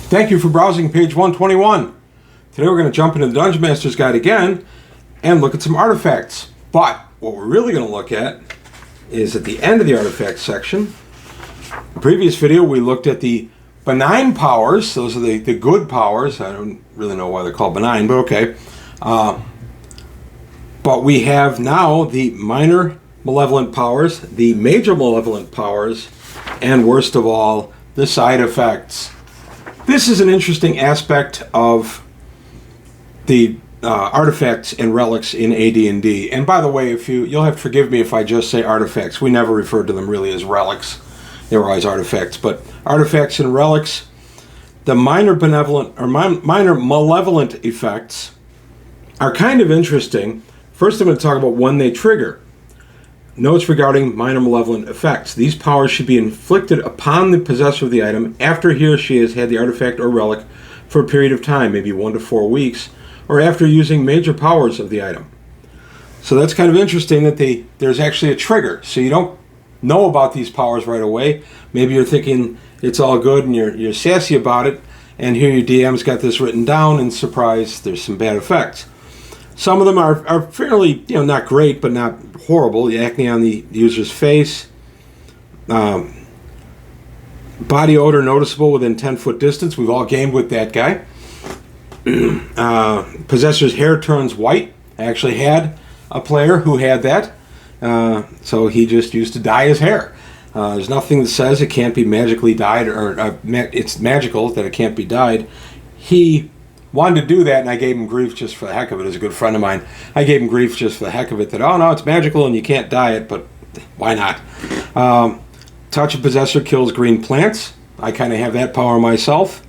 Thank you for browsing page 121. Today we're going to jump into the Dungeon Master's Guide again and look at some artifacts. But what we're really going to look at is at the end of the artifacts section. In the previous video we looked at the benign powers. Those are the good powers. I don't really know why they're called benign, but okay. But we have now the minor malevolent powers, the major malevolent powers, and worst of all, the side effects. This is an interesting aspect of the artifacts and relics in AD&D. And by the way, you'll have to forgive me if I just say artifacts. We never referred to them really as relics. They were always artifacts. But artifacts and relics, the minor malevolent effects are kind of interesting. First, I'm going to talk about when they trigger. Notes regarding minor malevolent effects. These powers should be inflicted upon the possessor of the item after he or she has had the artifact or relic for a period of time, maybe 1 to 4 weeks, or after using major powers of the item. So that's kind of interesting that there's actually a trigger. So you don't know about these powers right away. Maybe you're thinking it's all good and you're sassy about it, and here your DM's got this written down, and surprise, there's some bad effects. Some of them are fairly, not great, but not horrible. The acne on the user's face. Body odor noticeable within 10-foot distance. We've all gamed with that guy. Possessor's hair turns white. I actually had a player who had that. So he just used to dye his hair. There's nothing that says it can't be magically dyed, or it's magical that it can't be dyed. He wanted to do that, and I gave him grief just for the heck of it. As a good friend of mine, I gave him grief just for the heck of it that, oh no, it's magical and you can't dye it, but why not? Touch of Possessor kills green plants. I kind of have that power myself.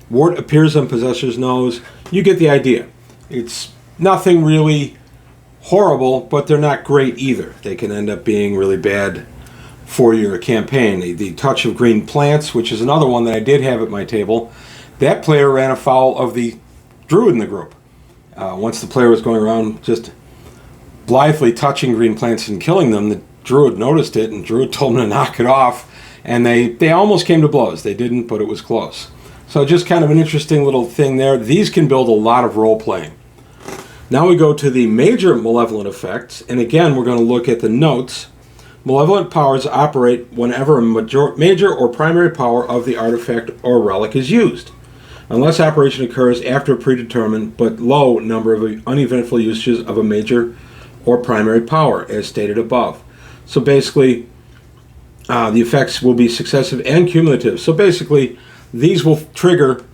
Wart appears on Possessor's nose. You get the idea. It's nothing really horrible, but they're not great either. They can end up being really bad for your campaign. The touch of green plants, which is another one that I did have at my table. That player ran afoul of the druid in the group. Once the player was going around just blithely touching green plants and killing them, the druid noticed it, and druid told him to knock it off, and they almost came to blows. They didn't, but it was close. So just kind of an interesting little thing there. These can build a lot of role-playing. Now we go to the major malevolent effects, and again we're going to look at the notes. Malevolent powers operate whenever a major or primary power of the artifact or relic is used, unless operation occurs after a predetermined but low number of uneventful usages of a major or primary power, as stated above. So basically, the effects will be successive and cumulative. So basically, these will trigger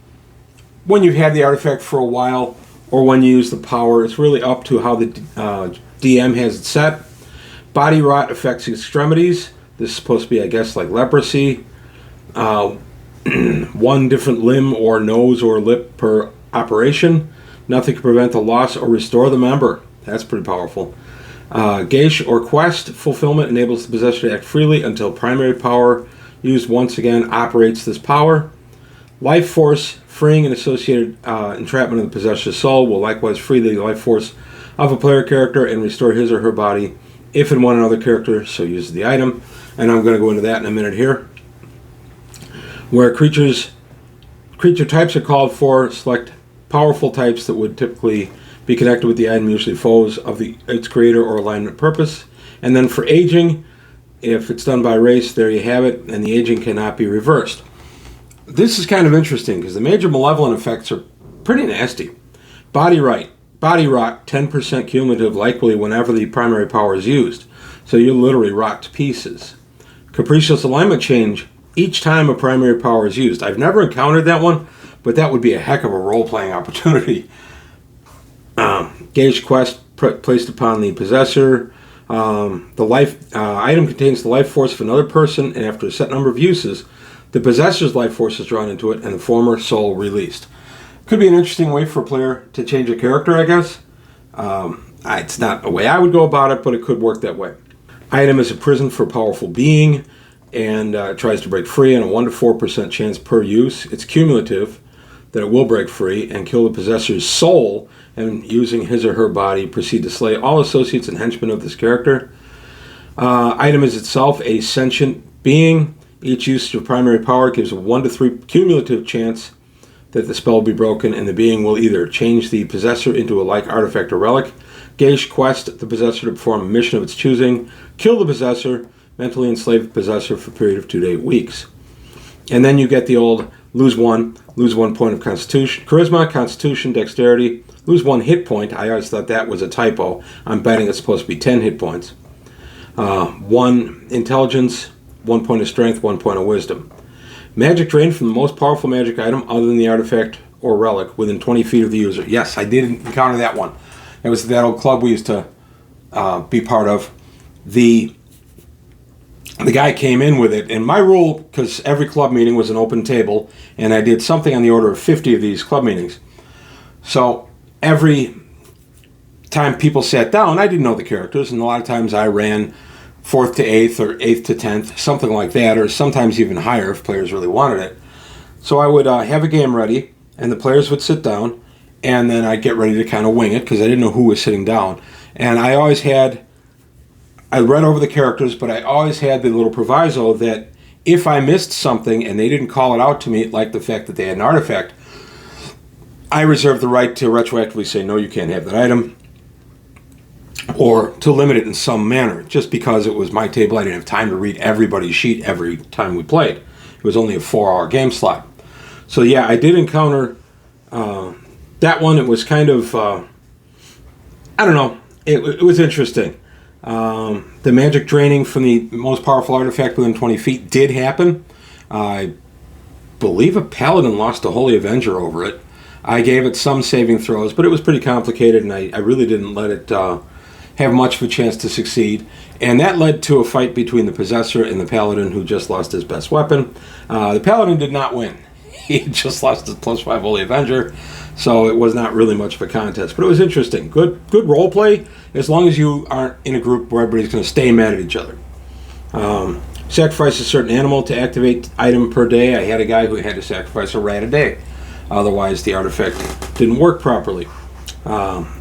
when you've had the artifact for a while or when you use the power. It's really up to how the DM has it set. Body rot affects extremities. This is supposed to be, I guess, like leprosy. One different limb or nose or lip per operation. Nothing can prevent the loss or restore the member. That's pretty powerful. Geisha or quest fulfillment enables the possessor to act freely until primary power used once again operates this power. Life force freeing an associated entrapment of the possessor's soul will likewise free the life force of a player character and restore his or her body if and when another character so uses the item. And I'm going to go into that in a minute here. Where creature types are called for, select powerful types that would typically be connected with the item, usually foes of its creator or alignment purpose. And then for aging, if it's done by race, there you have it, and the aging cannot be reversed. This is kind of interesting because the major malevolent effects are pretty nasty. Body rot, 10% cumulative, likely whenever the primary power is used. So you literally rot to pieces. Capricious alignment change each time a primary power is used. I've never encountered that one, but that would be a heck of a role-playing opportunity. Gauge quest placed upon the possessor. The life item contains the life force of another person, and after a set number of uses, the possessor's life force is drawn into it, and the former soul released. Could be an interesting way for a player to change a character, I guess. It's not a way I would go about it, but it could work that way. Item is a prison for a powerful being, and tries to break free on a 1 to 4% chance per use. It's cumulative. that it will break free and kill the possessor's soul, and using his or her body, proceed to slay all associates and henchmen of this character. Item is itself a sentient being. Each use of primary power gives a 1 to 3 cumulative chance that the spell will be broken, and the being will either change the possessor into a like artifact or relic, gauge quest the possessor to perform a mission of its choosing, kill the possessor, mentally enslave the possessor for a period of 2 to 8 weeks. And then you get the old lose 1 point of constitution, charisma, constitution, dexterity, lose 1 hit point. I always thought that was a typo. I'm betting it's supposed to be 10 hit points. 1 intelligence, 1 point of strength, 1 point of wisdom. Magic drained from the most powerful magic item other than the artifact or relic within 20 feet of the user. Yes, I did encounter that one. It was that old club we used to be part of. The guy came in with it, and my rule, because every club meeting was an open table, and I did something on the order of 50 of these club meetings. So every time people sat down, I didn't know the characters, and a lot of times I ran 4th to 8th or 8th to 10th, something like that, or sometimes even higher if players really wanted it. So I would have a game ready, and the players would sit down, and then I'd get ready to kind of wing it, because I didn't know who was sitting down. And I read over the characters, but I always had the little proviso that if I missed something and they didn't call it out to me, like the fact that they had an artifact, I reserved the right to retroactively say, no, you can't have that item, or to limit it in some manner. Just because it was my table, I didn't have time to read everybody's sheet every time we played. It was only a 4-hour game slot. So yeah, I did encounter that one. It was kind of, I don't know, it was interesting. The magic draining from the most powerful artifact within 20 feet did happen. I believe a paladin lost a Holy Avenger over it. I gave it some saving throws, but it was pretty complicated, and I really didn't let it have much of a chance to succeed. And that led to a fight between the possessor and the paladin, who just lost his best weapon. The paladin did not win. He just lost his +5 Holy Avenger, so it was not really much of a contest. But it was interesting. Good role play, as long as you aren't in a group where everybody's going to stay mad at each other. Sacrifice a certain animal to activate item per day. I had a guy who had to sacrifice a rat a day. Otherwise, the artifact didn't work properly.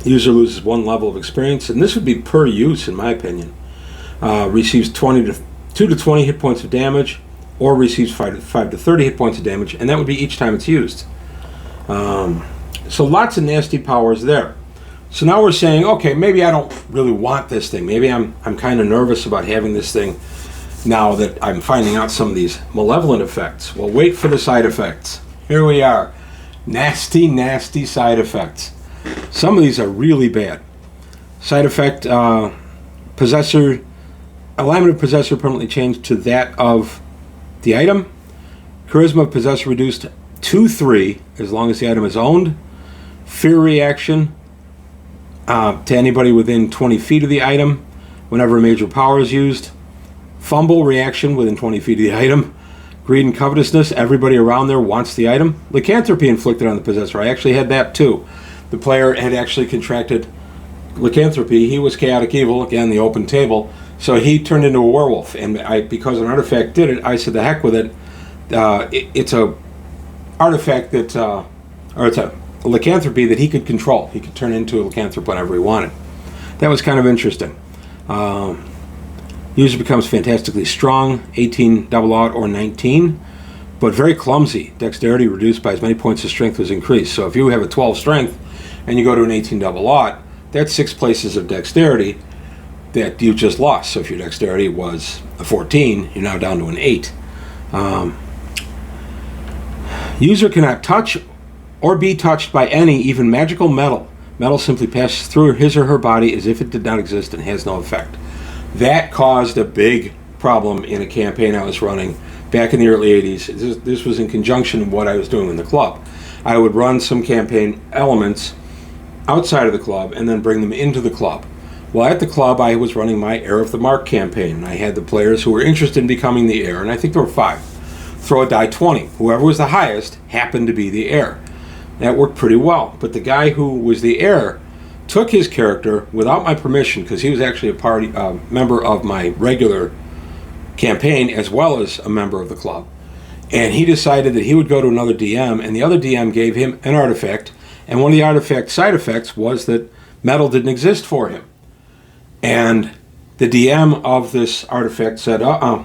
User loses 1 level of experience, and this would be per use, in my opinion. Receives 2 to 20 hit points of damage, or receives 5 to 30 hit points of damage, and that would be each time it's used. So lots of nasty powers there. So now we're saying, okay, maybe I don't really want this thing. Maybe I'm kind of nervous about having this thing now that I'm finding out some of these malevolent effects. Well, wait for the side effects. Here we are. Nasty, nasty side effects. Some of these are really bad. Side effect, possessor, alignment of possessor permanently changed to that of the item. Charisma of possessor reduced to 3 as long as the item is owned. Fear reaction to anybody within 20 feet of the item whenever a major power is used. Fumble reaction within 20 feet of the item. Greed and covetousness, everybody around there wants the item. Lycanthropy inflicted on the possessor. I actually had that too. The player had actually contracted lycanthropy. He was chaotic evil, again, the open table. So he turned into a werewolf. And because an artifact did it, I said, the heck with it. It's a artifact that, or it's a lycanthropy that he could control. He could turn into a lycanthrop whenever he wanted. That was kind of interesting. User becomes fantastically strong, 18 double out or 19, but very clumsy. Dexterity reduced by as many points as strength was increased. So if you have a 12 strength and you go to an 18 double out, that's 6 places of dexterity that you just lost. So if your dexterity was a 14, you're now down to an 8. User cannot touch or be touched by any, even magical metal. Metal simply passes through his or her body as if it did not exist and has no effect. That caused a big problem in a campaign I was running back in the early 80s. This was in conjunction with what I was doing in the club. I would run some campaign elements outside of the club and then bring them into the club. Well, at the club, I was running my Heir of the Mark campaign, and I had the players who were interested in becoming the heir, and I think there were 5. Throw a die 20. Whoever was the highest happened to be the heir. That worked pretty well. But the guy who was the heir took his character without my permission, because he was actually a member of my regular campaign as well as a member of the club, And he decided that he would go to another DM, and the other DM gave him an artifact, and one of the artifact side effects was that metal didn't exist for him. And the DM of this artifact said,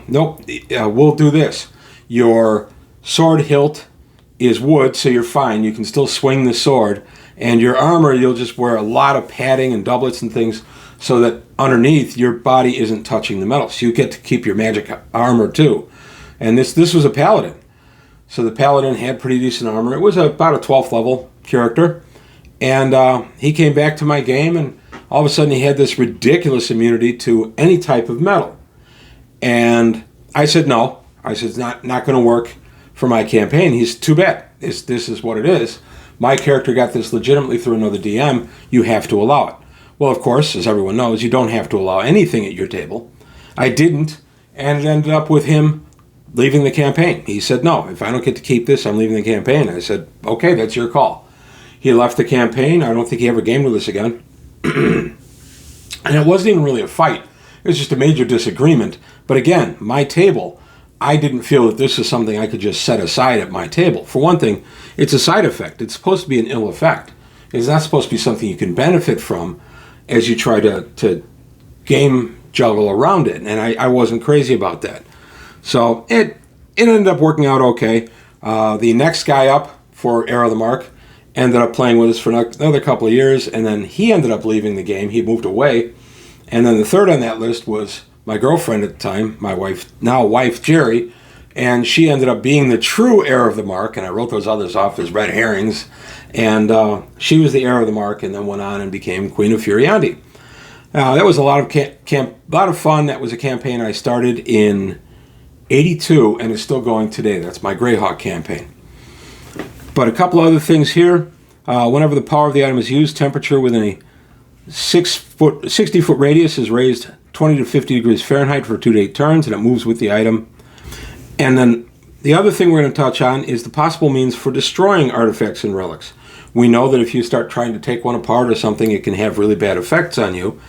nope, we'll do this. Your sword hilt is wood, so you're fine. You can still swing the sword. And your armor, you'll just wear a lot of padding and doublets and things so that underneath your body isn't touching the metal. So you get to keep your magic armor too. And this was a paladin. So the paladin had pretty decent armor. It was about a 12th level character. And he came back to my game, and all of a sudden he had this ridiculous immunity to any type of metal. And I said no. I said it's not going to work for my campaign. He's too bad. This is what it is. My character got this legitimately through another DM. You have to allow it. Well, of course, as everyone knows, you don't have to allow anything at your table. I didn't, and it ended up with him leaving the campaign. He said, no, if I don't get to keep this, I'm leaving the campaign. I said, okay, that's your call. He left the campaign. I don't think he ever gamed with us again. And it wasn't even really a fight. It was just a major disagreement. But again, my table, I didn't feel that this is something I could just set aside at my table. For one thing, it's a side effect. It's supposed to be an ill effect. It's not supposed to be something you can benefit from as you try to game juggle around it. And I wasn't crazy about that. So it ended up working out okay. The next guy up for Era of the Mark ended up playing with us for another couple of years, and then he ended up leaving the game. He moved away. And then the third on that list was my girlfriend at the time, my wife, now wife, Jerry, and she ended up being the true heir of the Mark, and I wrote those others off as red herrings, and she was the heir of the Mark and then went on and became Queen of Furiandi. That was a lot of fun. That was a campaign I started in 82 and is still going today. That's my Greyhawk campaign. But a couple other things here. Whenever the power of the item is used, temperature within a 60-foot radius is raised 20 to 50 degrees Fahrenheit for 2 to 8 turns, and it moves with the item. And then the other thing we're going to touch on is the possible means for destroying artifacts and relics. We know that if you start trying to take one apart or something, it can have really bad effects on you.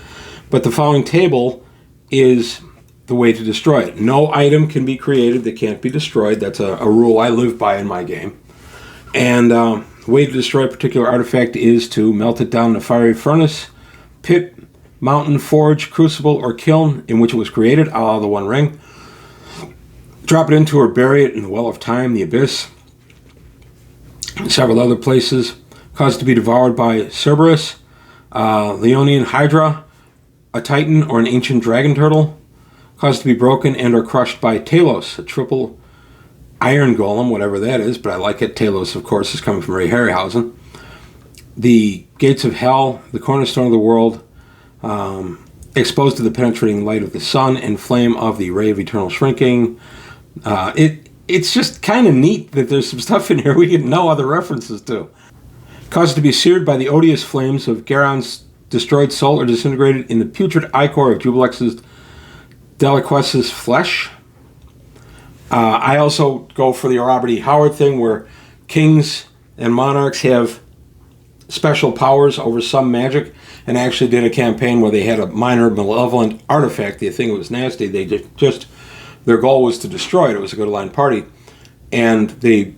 But the following table is the way to destroy it. No item can be created that can't be destroyed. That's a rule I live by in my game. And the way to destroy a particular artifact is to melt it down in a fiery furnace, pit, mountain, forge, crucible, or kiln in which it was created, a la the One Ring. Drop it into or bury it in the Well of Time, the Abyss, and several other places. Cause it to be devoured by Cerberus, Leonian Hydra, a Titan, or an ancient dragon turtle. Cause it to be broken and or crushed by Talos, a triple iron golem, whatever that is, but I like it. Talos, of course, is coming from Ray Harryhausen. The gates of hell, the cornerstone of the world, exposed to the penetrating light of the sun and flame of the ray of eternal shrinking. It's just kind of neat that there's some stuff in here we get no other references to. Caused to be seared by the odious flames of Garon's destroyed soul or disintegrated in the putrid ichor of Jubilex's Deliques's flesh. I also go for the Robert E. Howard thing where kings and monarchs have special powers over some magic, and I actually did a campaign where they had a minor malevolent artifact. The thing was nasty. They just their goal was to destroy it. It was a good-line party, and the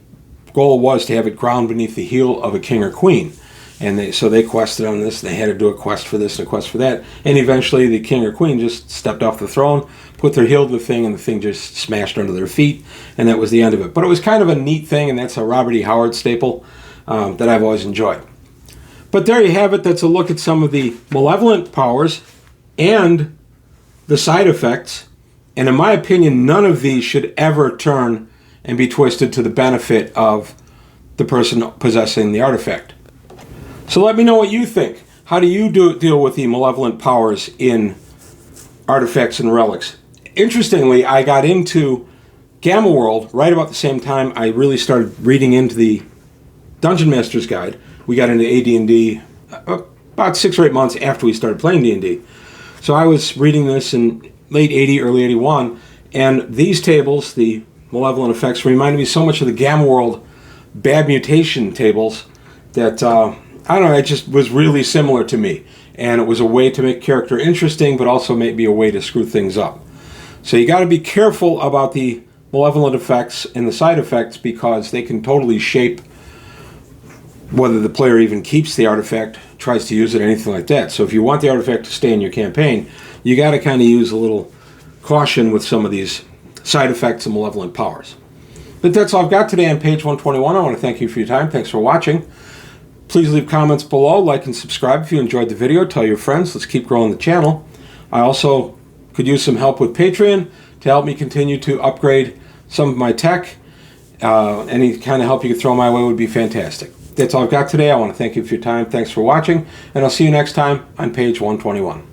goal was to have it ground beneath the heel of a king or queen. And so they quested on this. They had to do a quest for this and a quest for that. And eventually the king or queen just stepped off the throne, put their heel to the thing, and the thing just smashed under their feet. And that was the end of it. But it was kind of a neat thing, and that's a Robert E. Howard staple that I've always enjoyed. But there you have it. That's a look at some of the malevolent powers and the side effects. And in my opinion, none of these should ever turn and be twisted to the benefit of the person possessing the artifact. So let me know what you think. How do you deal with the malevolent powers in Artifacts and Relics? Interestingly, I got into Gamma World right about the same time I really started reading into the Dungeon Master's Guide. We got into AD&D about 6 or 8 months after we started playing D&D. So I was reading this in late 80, early 81, and these tables, the malevolent effects, reminded me so much of the Gamma World bad mutation tables that I don't know, it just was really similar to me. And it was a way to make character interesting, but also maybe a way to screw things up. So you got to be careful about the malevolent effects and the side effects, because they can totally shape whether the player even keeps the artifact, tries to use it, anything like that. So if you want the artifact to stay in your campaign, you got to kind of use a little caution with some of these side effects and malevolent powers. But that's all I've got today on page 121. I want to thank you for your time. Thanks for watching. Please leave comments below, like and subscribe if you enjoyed the video. Tell your friends. Let's keep growing the channel. I also could use some help with Patreon to help me continue to upgrade some of my tech. Any kind of help you could throw my way would be fantastic. That's all I've got today. I want to thank you for your time. Thanks for watching, and I'll see you next time on page 121.